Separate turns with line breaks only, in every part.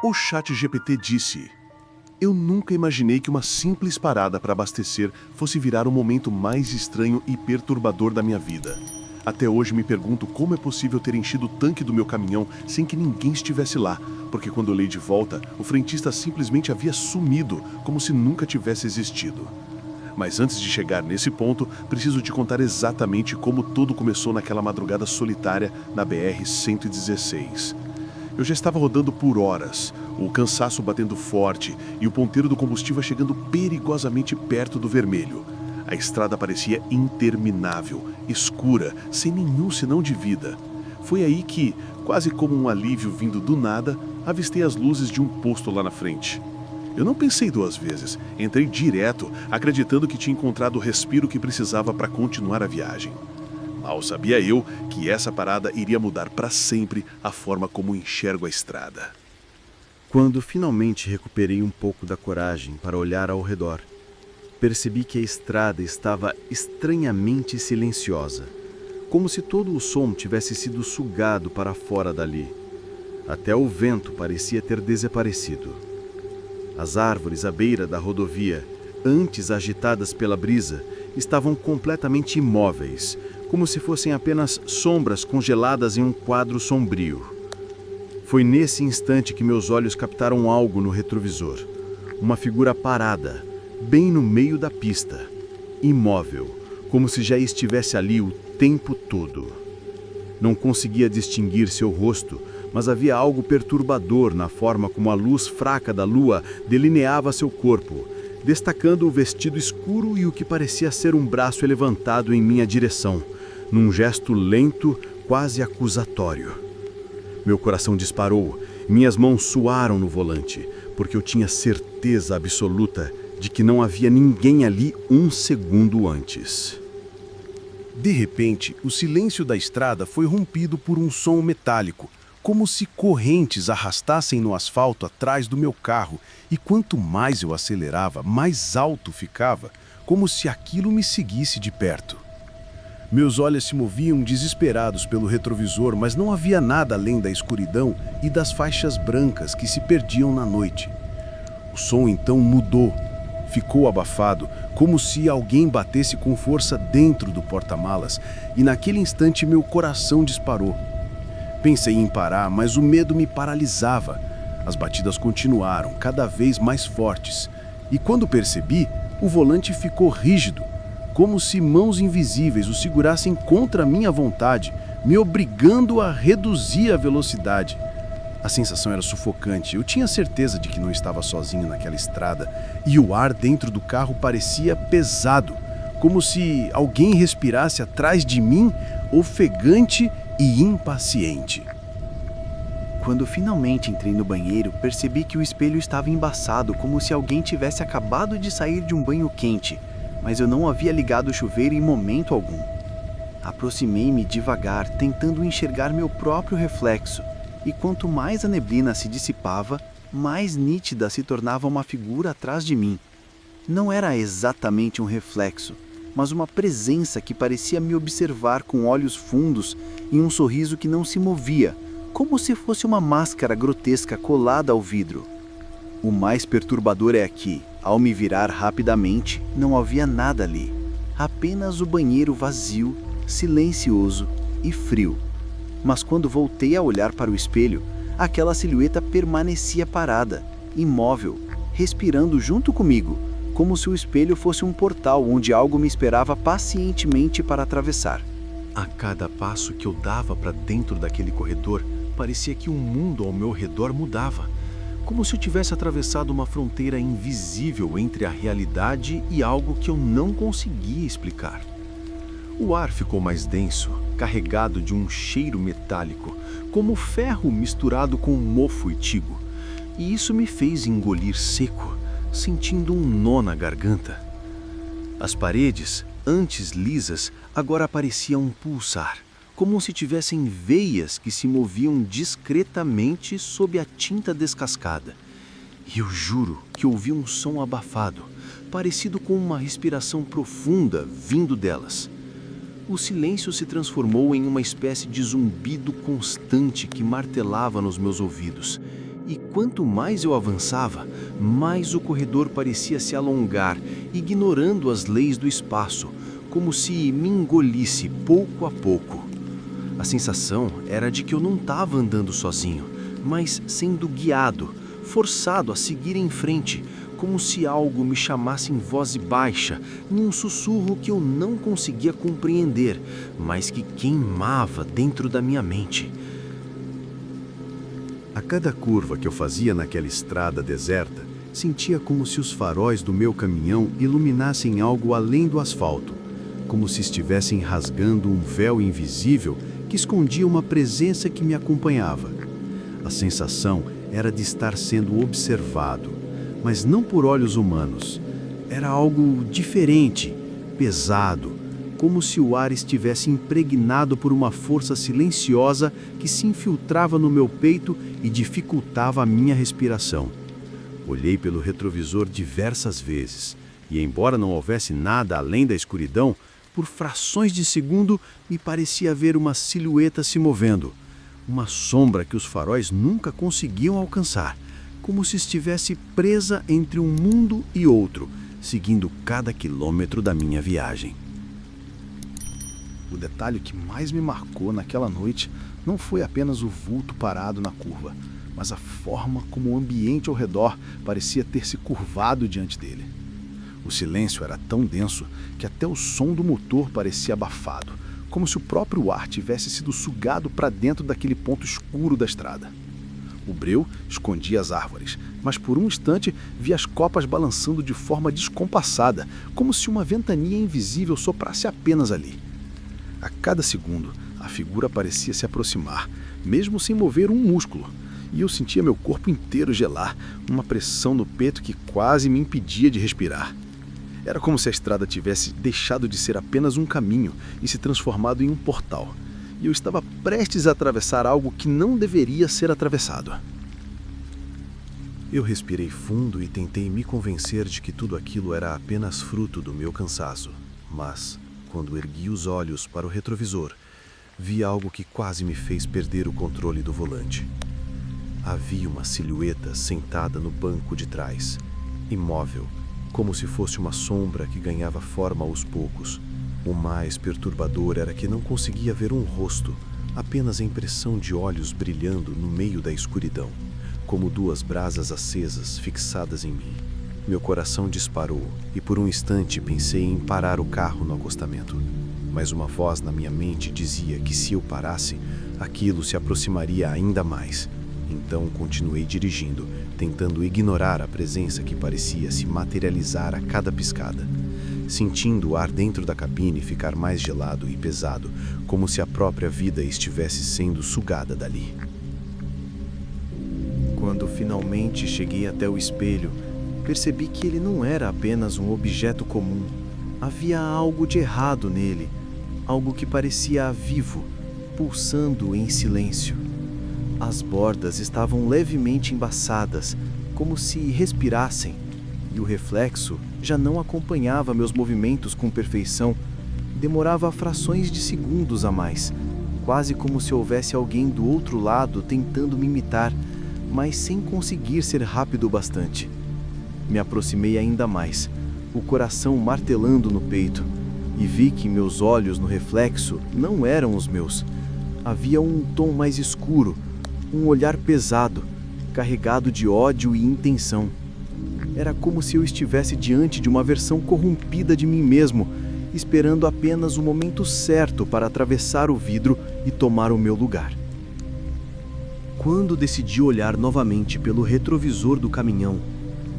O ChatGPT disse: "Eu nunca imaginei que uma simples parada para abastecer fosse virar o momento mais estranho e perturbador da minha vida. Até hoje me pergunto como é possível ter enchido o tanque do meu caminhão sem que ninguém estivesse lá, porque quando olhei de volta, o frentista simplesmente havia sumido, como se nunca tivesse existido." Mas antes de chegar nesse ponto, preciso te contar exatamente como tudo começou naquela madrugada solitária na BR-116. Eu já estava rodando por horas, o cansaço batendo forte e o ponteiro do combustível chegando perigosamente perto do vermelho. A estrada parecia interminável, escura, sem nenhum sinal de vida. Foi aí que, quase como um alívio vindo do nada, avistei as luzes de um posto lá na frente. Eu não pensei duas vezes, entrei direto, acreditando que tinha encontrado o respiro que precisava para continuar a viagem. Mal sabia eu que essa parada iria mudar para sempre a forma como enxergo a estrada.
Quando finalmente recuperei um pouco da coragem para olhar ao redor, percebi que a estrada estava estranhamente silenciosa, como se todo o som tivesse sido sugado para fora dali. Até o vento parecia ter desaparecido. As árvores à beira da rodovia, antes agitadas pela brisa, estavam completamente imóveis, como se fossem apenas sombras congeladas em um quadro sombrio. Foi nesse instante que meus olhos captaram algo no retrovisor. Uma figura parada, bem no meio da pista, imóvel, como se já estivesse ali o tempo todo. Não conseguia distinguir seu rosto, mas havia algo perturbador na forma como a luz fraca da lua delineava seu corpo, destacando o vestido escuro e o que parecia ser um braço levantado em minha direção, num gesto lento, quase acusatório. Meu coração disparou, minhas mãos suaram no volante, porque eu tinha certeza absoluta de que não havia ninguém ali um segundo antes.
De repente, o silêncio da estrada foi rompido por um som metálico, como se correntes arrastassem no asfalto atrás do meu carro, e quanto mais eu acelerava, mais alto ficava, como se aquilo me seguisse de perto. Meus olhos se moviam desesperados pelo retrovisor, mas não havia nada além da escuridão e das faixas brancas que se perdiam na noite. O som então mudou, ficou abafado, como se alguém batesse com força dentro do porta-malas, e naquele instante meu coração disparou. Pensei em parar, mas o medo me paralisava. As batidas continuaram, cada vez mais fortes, e quando percebi, o volante ficou rígido, como se mãos invisíveis o segurassem contra a minha vontade, me obrigando a reduzir a velocidade. A sensação era sufocante, eu tinha certeza de que não estava sozinho naquela estrada, e o ar dentro do carro parecia pesado, como se alguém respirasse atrás de mim, ofegante e impaciente.
Quando finalmente entrei no banheiro, percebi que o espelho estava embaçado, como se alguém tivesse acabado de sair de um banho quente, mas eu não havia ligado o chuveiro em momento algum. Aproximei-me devagar, tentando enxergar meu próprio reflexo, e quanto mais a neblina se dissipava, mais nítida se tornava uma figura atrás de mim. Não era exatamente um reflexo, mas uma presença que parecia me observar com olhos fundos e um sorriso que não se movia, como se fosse uma máscara grotesca colada ao vidro. O mais perturbador é que, ao me virar rapidamente, não havia nada ali. Apenas o banheiro vazio, silencioso e frio. Mas quando voltei a olhar para o espelho, aquela silhueta permanecia parada, imóvel, respirando junto comigo, como se o espelho fosse um portal onde algo me esperava pacientemente para atravessar.
A cada passo que eu dava para dentro daquele corredor, parecia que o mundo ao meu redor mudava, como se eu tivesse atravessado uma fronteira invisível entre a realidade e algo que eu não conseguia explicar. O ar ficou mais denso, carregado de um cheiro metálico, como ferro misturado com mofo e tigo, e isso me fez engolir seco, sentindo um nó na garganta. As paredes, antes lisas, agora pareciam pulsar, como se tivessem veias que se moviam discretamente sob a tinta descascada. E eu juro que ouvi um som abafado, parecido com uma respiração profunda vindo delas. O silêncio se transformou em uma espécie de zumbido constante que martelava nos meus ouvidos,
E quanto mais eu avançava, mais o corredor parecia se alongar, ignorando as leis do espaço, como se me engolisse pouco a pouco. A sensação era de que eu não estava andando sozinho, mas sendo guiado, forçado a seguir em frente, como se algo me chamasse em voz baixa, num sussurro que eu não conseguia compreender, mas que queimava dentro da minha mente.
A cada curva que eu fazia naquela estrada deserta, sentia como se os faróis do meu caminhão iluminassem algo além do asfalto, como se estivessem rasgando um véu invisível que escondia uma presença que me acompanhava. A sensação era de estar sendo observado, mas não por olhos humanos. Era algo diferente, pesado, como se o ar estivesse impregnado por uma força silenciosa que se infiltrava no meu peito e dificultava a minha respiração. Olhei pelo retrovisor diversas vezes, e embora não houvesse nada além da escuridão, por frações de segundo me parecia ver uma silhueta se movendo, uma sombra que os faróis nunca conseguiam alcançar, como se estivesse presa entre um mundo e outro, seguindo cada quilômetro da minha viagem.
O detalhe que mais me marcou naquela noite não foi apenas o vulto parado na curva, mas a forma como o ambiente ao redor parecia ter se curvado diante dele. O silêncio era tão denso que até o som do motor parecia abafado, como se o próprio ar tivesse sido sugado para dentro daquele ponto escuro da estrada. O breu escondia as árvores, mas por um instante vi as copas balançando de forma descompassada, como se uma ventania invisível soprasse apenas ali. A cada segundo, a figura parecia se aproximar, mesmo sem mover um músculo, e eu sentia meu corpo inteiro gelar, uma pressão no peito que quase me impedia de respirar. Era como se a estrada tivesse deixado de ser apenas um caminho e se transformado em um portal, e eu estava prestes a atravessar algo que não deveria ser atravessado.
Eu respirei fundo e tentei me convencer de que tudo aquilo era apenas fruto do meu cansaço, mas, quando ergui os olhos para o retrovisor, vi algo que quase me fez perder o controle do volante. Havia uma silhueta sentada no banco de trás, imóvel, como se fosse uma sombra que ganhava forma aos poucos. O mais perturbador era que não conseguia ver um rosto, apenas a impressão de olhos brilhando no meio da escuridão, como duas brasas acesas fixadas em mim. Meu coração disparou e por um instante pensei em parar o carro no acostamento. Mas uma voz na minha mente dizia que se eu parasse, aquilo se aproximaria ainda mais. Então continuei dirigindo, tentando ignorar a presença que parecia se materializar a cada piscada, sentindo o ar dentro da cabine ficar mais gelado e pesado, como se a própria vida estivesse sendo sugada dali.
Quando finalmente cheguei até o espelho, percebi que ele não era apenas um objeto comum. Havia algo de errado nele, algo que parecia vivo, pulsando em silêncio. As bordas estavam levemente embaçadas, como se respirassem, e o reflexo já não acompanhava meus movimentos com perfeição. Demorava frações de segundos a mais, quase como se houvesse alguém do outro lado tentando me imitar, mas sem conseguir ser rápido o bastante. Me aproximei ainda mais, o coração martelando no peito, e vi que meus olhos no reflexo não eram os meus. Havia um tom mais escuro, um olhar pesado, carregado de ódio e intenção. Era como se eu estivesse diante de uma versão corrompida de mim mesmo, esperando apenas o momento certo para atravessar o vidro e tomar o meu lugar. Quando decidi olhar novamente pelo retrovisor do caminhão,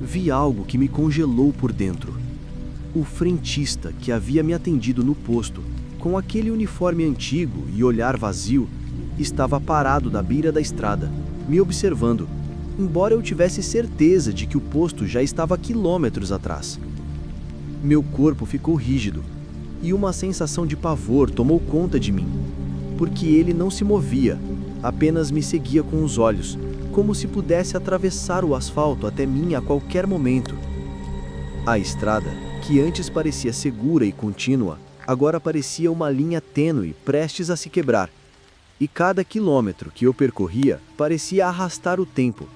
vi algo que me congelou por dentro. O frentista que havia me atendido no posto, com aquele uniforme antigo e olhar vazio, estava parado na beira da estrada, me observando, embora eu tivesse certeza de que o posto já estava quilômetros atrás. Meu corpo ficou rígido, e uma sensação de pavor tomou conta de mim, porque ele não se movia, apenas me seguia com os olhos, como se pudesse atravessar o asfalto até mim a qualquer momento. A estrada, que antes parecia segura e contínua, agora parecia uma linha tênue prestes a se quebrar, e cada quilômetro que eu percorria parecia arrastar o tempo,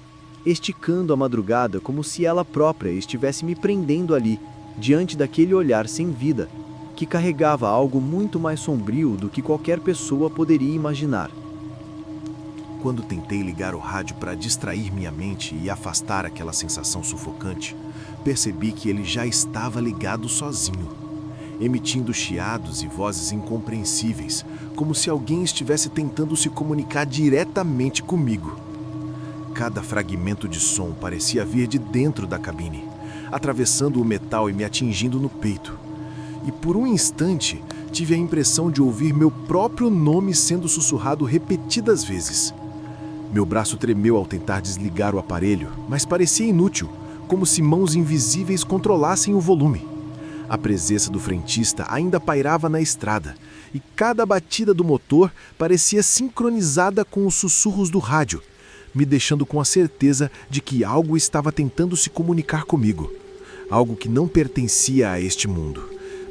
esticando a madrugada como se ela própria estivesse me prendendo ali, diante daquele olhar sem vida, que carregava algo muito mais sombrio do que qualquer pessoa poderia imaginar.
Quando tentei ligar o rádio para distrair minha mente e afastar aquela sensação sufocante, percebi que ele já estava ligado sozinho, emitindo chiados e vozes incompreensíveis, como se alguém estivesse tentando se comunicar diretamente comigo. Cada fragmento de som parecia vir de dentro da cabine, atravessando o metal e me atingindo no peito. E por um instante, tive a impressão de ouvir meu próprio nome sendo sussurrado repetidas vezes. Meu braço tremeu ao tentar desligar o aparelho, mas parecia inútil, como se mãos invisíveis controlassem o volume. A presença do frentista ainda pairava na estrada, e cada batida do motor parecia sincronizada com os sussurros do rádio, me deixando com a certeza de que algo estava tentando se comunicar comigo. Algo que não pertencia a este mundo,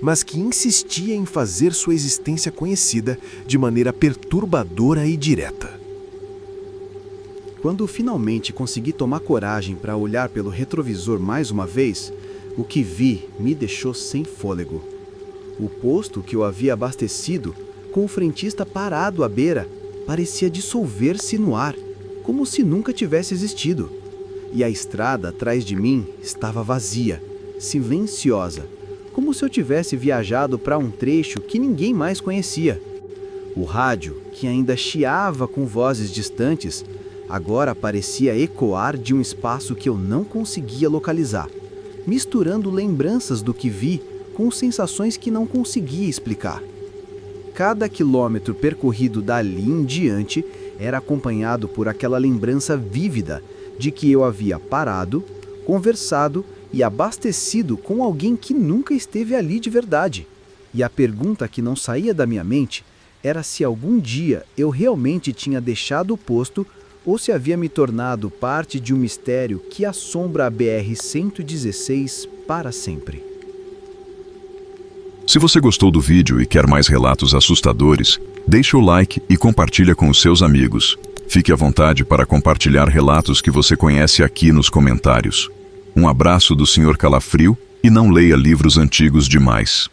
mas que insistia em fazer sua existência conhecida de maneira perturbadora e direta.
Quando finalmente consegui tomar coragem para olhar pelo retrovisor mais uma vez, o que vi me deixou sem fôlego. O posto que eu havia abastecido, com o frentista parado à beira, parecia dissolver-se no ar, como se nunca tivesse existido. E a estrada atrás de mim estava vazia, silenciosa, como se eu tivesse viajado para um trecho que ninguém mais conhecia. O rádio, que ainda chiava com vozes distantes, agora parecia ecoar de um espaço que eu não conseguia localizar, misturando lembranças do que vi com sensações que não conseguia explicar. Cada quilômetro percorrido dali em diante era acompanhado por aquela lembrança vívida de que eu havia parado, conversado e abastecido com alguém que nunca esteve ali de verdade. E a pergunta que não saía da minha mente era se algum dia eu realmente tinha deixado o posto ou se havia me tornado parte de um mistério que assombra a BR-116 para sempre.
Se você gostou do vídeo e quer mais relatos assustadores, deixe o like e compartilha com os seus amigos. Fique à vontade para compartilhar relatos que você conhece aqui nos comentários. Um abraço do Sr. Calafrio e não leia livros antigos demais.